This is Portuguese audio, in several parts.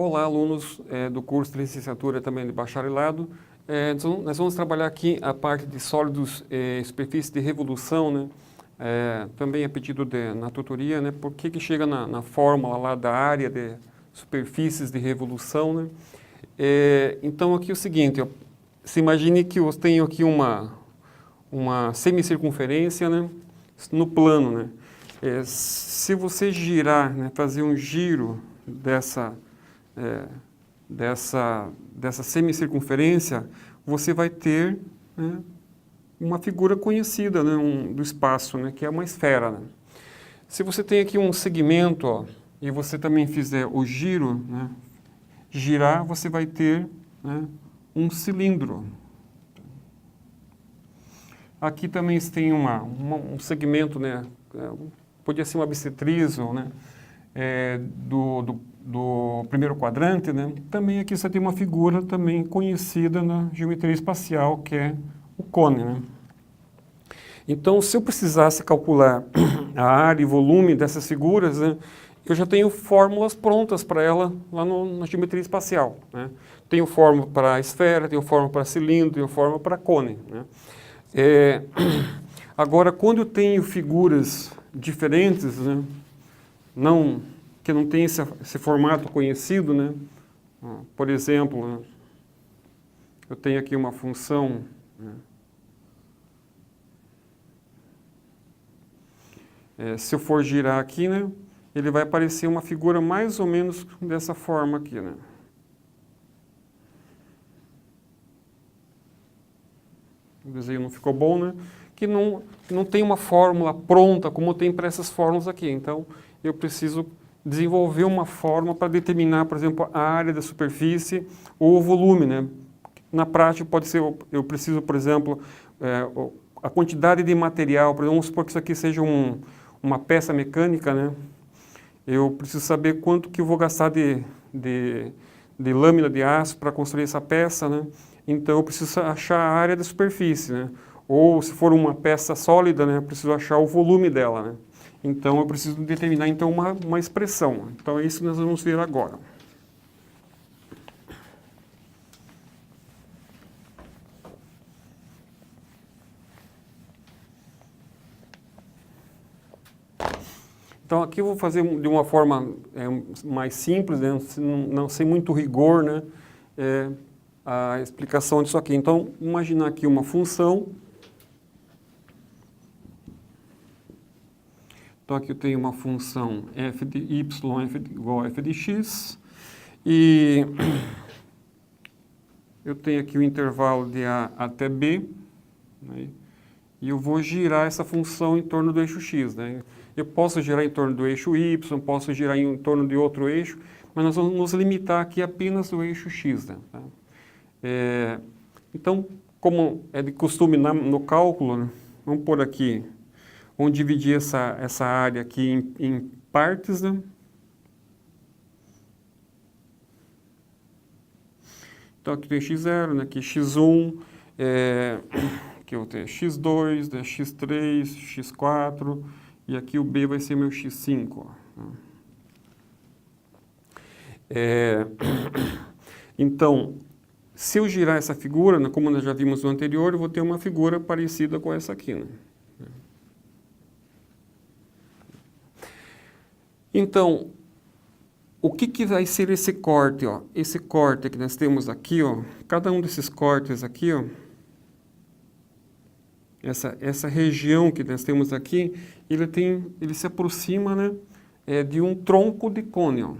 Olá, alunos do curso de licenciatura também de bacharelado. Nós vamos trabalhar aqui a parte de sólidos e superfície de revolução, né? Também a pedido na tutoria, né? Por que chega na fórmula lá da área de superfícies de revolução, né? Então aqui é o seguinte, se imagine que eu tenho aqui uma semicircunferência, né? No plano, né? Se você girar, né? Fazer um giro dessa semicircunferência, você vai ter, né, uma figura conhecida, né, do espaço, né, que é uma esfera, né? Se você tem aqui um segmento, ó, e você também fizer o giro, né, girar, você vai ter, né, um cilindro. Aqui também você tem um segmento, né, podia ser uma bissetriz, né, do primeiro quadrante, né? Também aqui você tem uma figura também conhecida na geometria espacial, que é o cone, né? Então, se eu precisasse calcular a área e volume dessas figuras, né, eu já tenho fórmulas prontas para ela lá na geometria espacial, né? Tenho fórmula para esfera, tenho fórmula para cilindro, tenho fórmula para cone, né? Agora, quando eu tenho figuras diferentes, né, que não tem esse formato conhecido, né? Por exemplo, né, eu tenho aqui uma função, né? Se eu for girar aqui, né, ele vai aparecer uma figura mais ou menos dessa forma aqui, né? O desenho não ficou bom, né? Que não tem uma fórmula pronta como tem para essas fórmulas aqui. Então, eu preciso desenvolver uma fórmula para determinar, por exemplo, a área da superfície ou o volume, né? Na prática, pode ser, eu preciso, por exemplo, a quantidade de material, por exemplo, vamos supor que isso aqui seja uma peça mecânica, né? Eu preciso saber quanto que eu vou gastar de lâmina de aço para construir essa peça, né? Então, eu preciso achar a área da superfície, né? Ou, se for uma peça sólida, né, eu preciso achar o volume dela, né? Então, eu preciso determinar, então, uma expressão. Então, é isso que nós vamos ver agora. Então, aqui eu vou fazer de uma forma mais simples, né, não sem muito rigor, né, a explicação disso aqui. Então, imaginar aqui uma função. Então, aqui eu tenho uma função f de y igual a f de x, e eu tenho aqui o intervalo de A até B, né, e eu vou girar essa função em torno do eixo x, né? Eu posso girar em torno do eixo y, posso girar em torno de outro eixo, mas nós vamos nos limitar aqui apenas do eixo x, né? Então, como é de costume no cálculo, né, vamos pôr aqui, vamos dividir essa área aqui em partes, né? Então, aqui tem x0, né? Aqui x1, aqui eu vou ter x2, né? x3, x4, e aqui o b vai ser meu x5. Então, se eu girar essa figura, né, como nós já vimos no anterior, eu vou ter uma figura parecida com essa aqui, né? Então, o que vai ser esse corte, ó? Esse corte que nós temos aqui, ó, cada um desses cortes aqui, ó, essa região que nós temos aqui, ele se aproxima, né, de um tronco de cone, ó.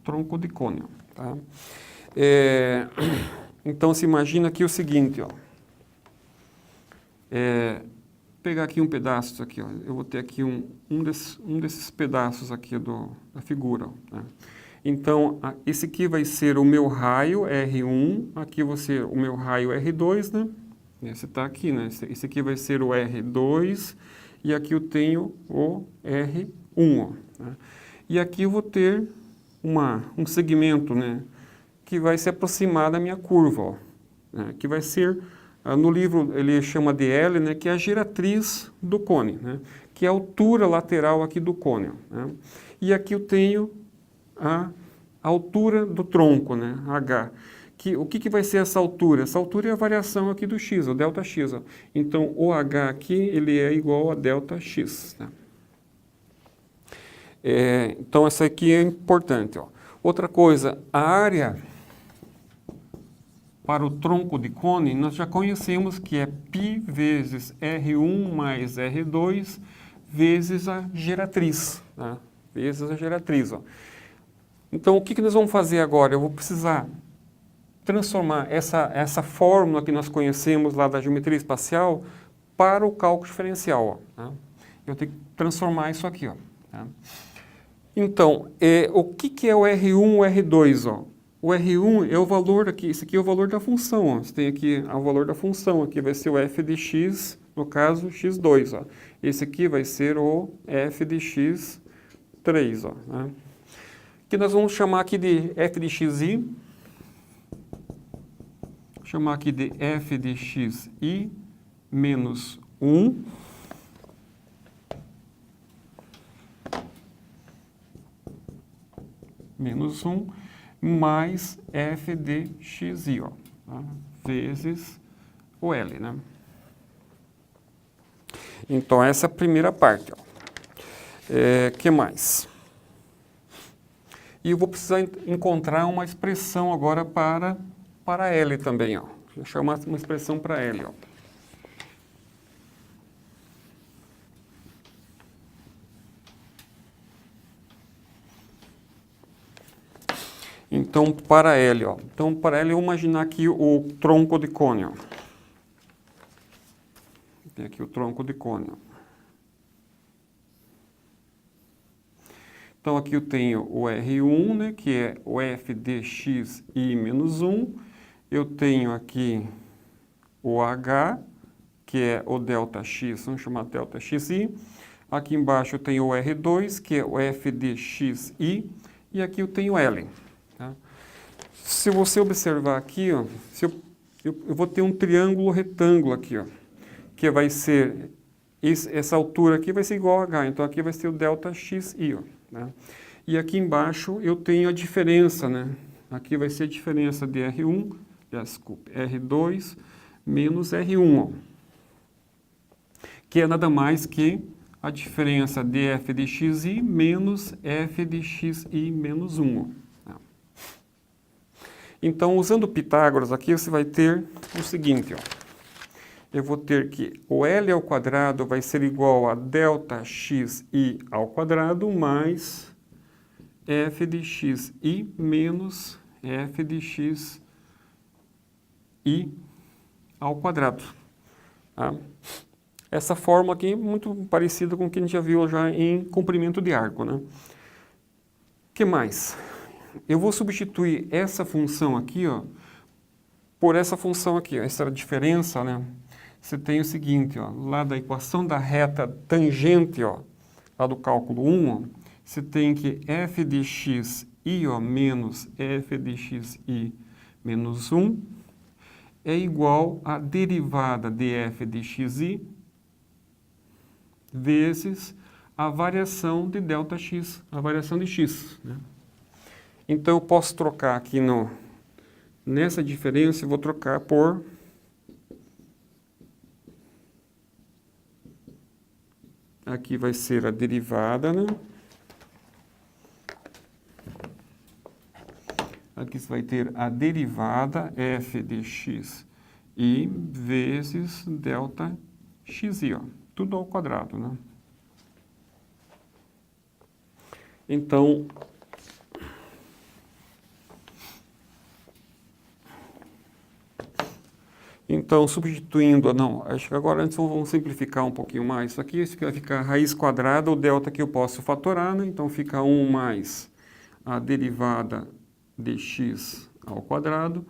Tronco de cone, tá? Então, se imagina aqui o seguinte, ó. Pegar aqui um pedaço aqui, ó. Eu vou ter aqui um desses pedaços aqui da figura, ó, né? Então, esse aqui vai ser o meu raio R1, aqui vai ser o meu raio R2, né? Esse está aqui, né? Esse aqui vai ser o R2, e aqui eu tenho o R1, ó, né? E aqui eu vou ter um segmento, né, que vai se aproximar da minha curva, ó, né, que vai ser No livro ele chama de L, né, que é a geratriz do cone, né, que é a altura lateral aqui do cone. Né. E aqui eu tenho a altura do tronco, né, H. O que vai ser essa altura? Essa altura é a variação aqui do x, o delta x. Ó. Então, o H aqui ele é igual a delta x. Né. Então, essa aqui é importante. Ó. Outra coisa, a área para o tronco de cone, nós já conhecemos que é π vezes R1 mais R2 vezes a geratriz. Né? Vezes a geratriz. Ó. Então, o que nós vamos fazer agora? Eu vou precisar transformar essa fórmula que nós conhecemos lá da geometria espacial para o cálculo diferencial. Ó, né? Eu tenho que transformar isso aqui. Ó, tá? Então, o que é o R1 e o R2? Ó? O R1 é o valor aqui, esse aqui é o valor da função. Ó. Você tem aqui o valor da função, aqui vai ser o f de x, no caso, x2. Ó. Esse aqui vai ser o f de x3. Ó, né? Que nós vamos chamar aqui de f de xi. Chamar aqui de f de xi menos 1. Menos 1 mais f de xi, ó, tá? Vezes o L, né? Então, essa é a primeira parte. Ó. Que mais? E eu vou precisar encontrar uma expressão agora para L também. Ó. Vou chamar uma expressão para L. Ó. Então, para L, ó. Então, para L, eu vou imaginar aqui o tronco de cone. Ó. Tem aqui o tronco de cone. Ó. Então, aqui eu tenho o R1, né, que é o f de xi menos 1. Eu tenho aqui o H, que é o delta x, vamos chamar de delta xi. Aqui embaixo eu tenho o R2, que é o f de xi. E aqui eu tenho L. Tá? Se você observar aqui, ó, eu vou ter um triângulo retângulo aqui, ó, que vai ser, essa altura aqui vai ser igual a H, então aqui vai ser o delta xi. Ó, né? E aqui embaixo eu tenho a diferença, né? Aqui vai ser a diferença de R1, desculpe, R2 menos R1, ó, que é nada mais que a diferença de f de xi menos f de xi menos 1. Ó. Então, usando Pitágoras aqui, você vai ter o seguinte, ó. Eu vou ter que o L ao quadrado vai ser igual a delta xi ao quadrado mais f de xi menos f de xi ao quadrado. Tá? Essa fórmula aqui é muito parecida com o que a gente já viu já em comprimento de arco. Né? O que mais? Eu vou substituir essa função aqui, ó, por essa função aqui, ó, essa diferença, né? Você tem o seguinte, ó, lá da equação da reta tangente, ó, lá do cálculo 1, ó, você tem que f de xi, ó, menos f de xi menos 1 é igual à derivada de f de xi vezes a variação de delta x, a variação de x, né? Então, eu posso trocar aqui nessa diferença, eu vou trocar por aqui vai ser a derivada, né? Aqui você vai ter a derivada f de x vezes delta xi, ó, tudo ao quadrado, né? Então, substituindo, não, acho que agora antes vamos simplificar um pouquinho mais. Isso aqui vai ficar raiz quadrada, o delta que eu posso fatorar, né? Então, fica 1 mais a derivada de x ao quadrado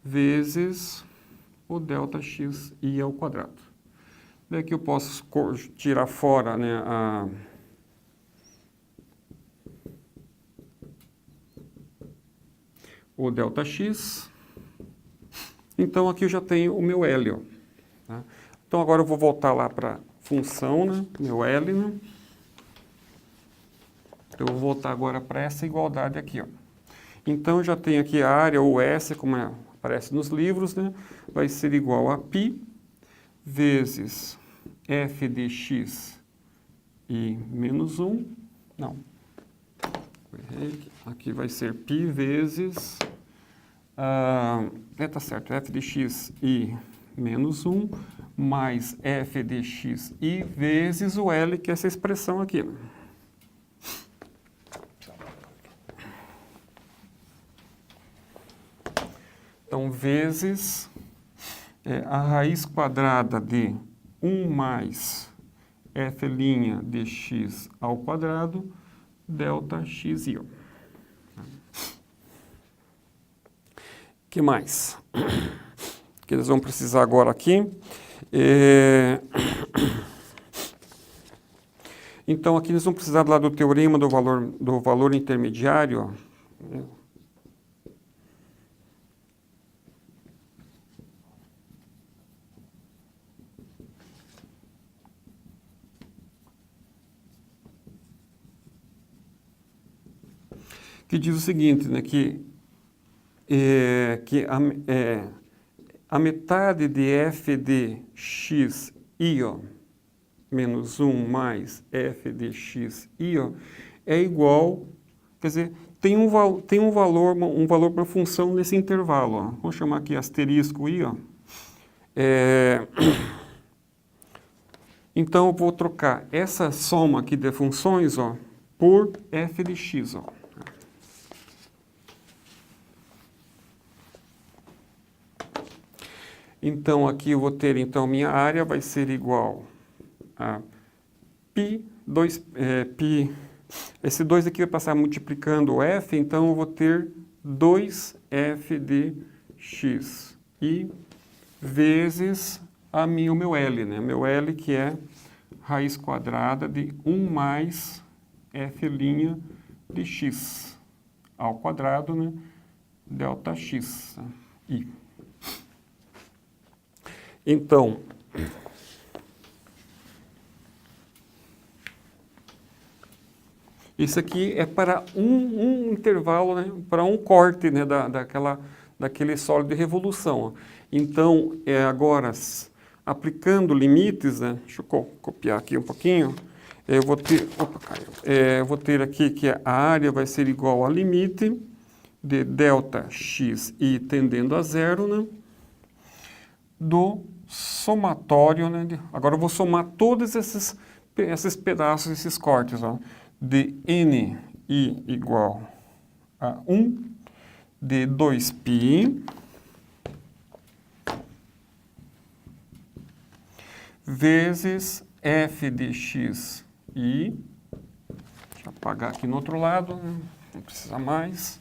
vezes o delta xi ao quadrado. Daqui eu posso tirar fora, né, o delta x. Então, aqui eu já tenho o meu L. Ó. Tá? Então agora eu vou voltar lá para a função, né? Meu L, né? Então eu vou voltar agora para essa igualdade aqui, ó. Então eu já tenho aqui a área, ou S, como aparece nos livros, né? Vai ser igual a π vezes f de x e menos 1. Não. Aqui vai ser π vezes... tá certo, f de x e menos 1 mais f de x i vezes o L, que é essa expressão aqui. Então, vezes a raiz quadrada de 1 mais f' de x ao quadrado, delta xi. O que mais? Que eles vão precisar agora aqui. Então, aqui eles vão precisar lá do teorema do valor intermediário. Que diz o seguinte, né, que a metade de f de x i menos 1 mais f de x i é igual, quer dizer, tem um valor para uma função nesse intervalo. Ó. Vamos chamar aqui asterisco i. Então, eu vou trocar essa soma aqui de funções por f de x. Então, aqui eu vou ter, então, minha área vai ser igual a π, esse 2 aqui vai passar multiplicando o f, então eu vou ter 2f de x i vezes o meu L, né? Meu L que é raiz quadrada de 1 mais f' de x ao quadrado, né? Delta x i. Então, isso aqui é para um intervalo, né, para um corte, né, daquele sólido de revolução. Então, agora, aplicando limites, né, deixa eu copiar aqui um pouquinho, eu vou ter aqui que a área vai ser igual a limite de delta x i tendendo a zero, né, do somatório, né? Agora eu vou somar todos esses pedaços, esses cortes, de n i igual a 1, de 2π, vezes f de x i, deixa eu apagar aqui no outro lado, né? Não precisa mais,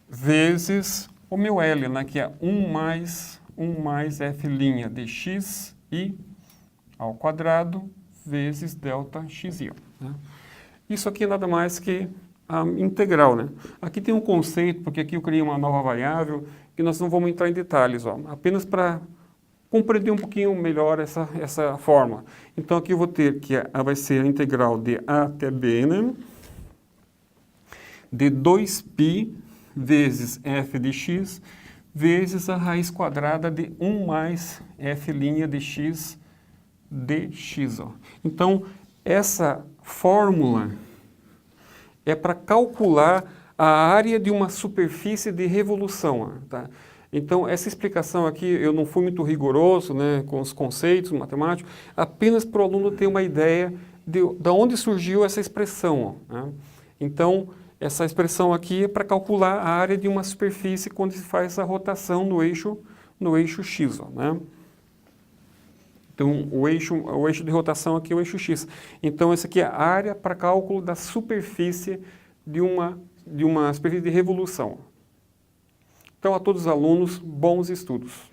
vezes o meu L, né, que é 1 mais f' de x i ao quadrado vezes delta xi. Né? Isso aqui é nada mais que a integral. Né? Aqui tem um conceito, porque aqui eu criei uma nova variável, que nós não vamos entrar em detalhes, apenas para compreender um pouquinho melhor essa forma. Então aqui eu vou ter que vai ser a integral de a até b, né, de 2π vezes f de x, vezes a raiz quadrada de 1 mais f' de x dx. Então, essa fórmula é para calcular a área de uma superfície de revolução. Tá? Então, essa explicação aqui, eu não fui muito rigoroso, né, com os conceitos matemáticos, apenas para o aluno ter uma ideia de onde surgiu essa expressão. Né? Então, essa expressão aqui é para calcular a área de uma superfície quando se faz a rotação no eixo x. Né? Então, o eixo de rotação aqui é o eixo x. Então, essa aqui é a área para cálculo da superfície de uma superfície de revolução. Então, a todos os alunos, bons estudos.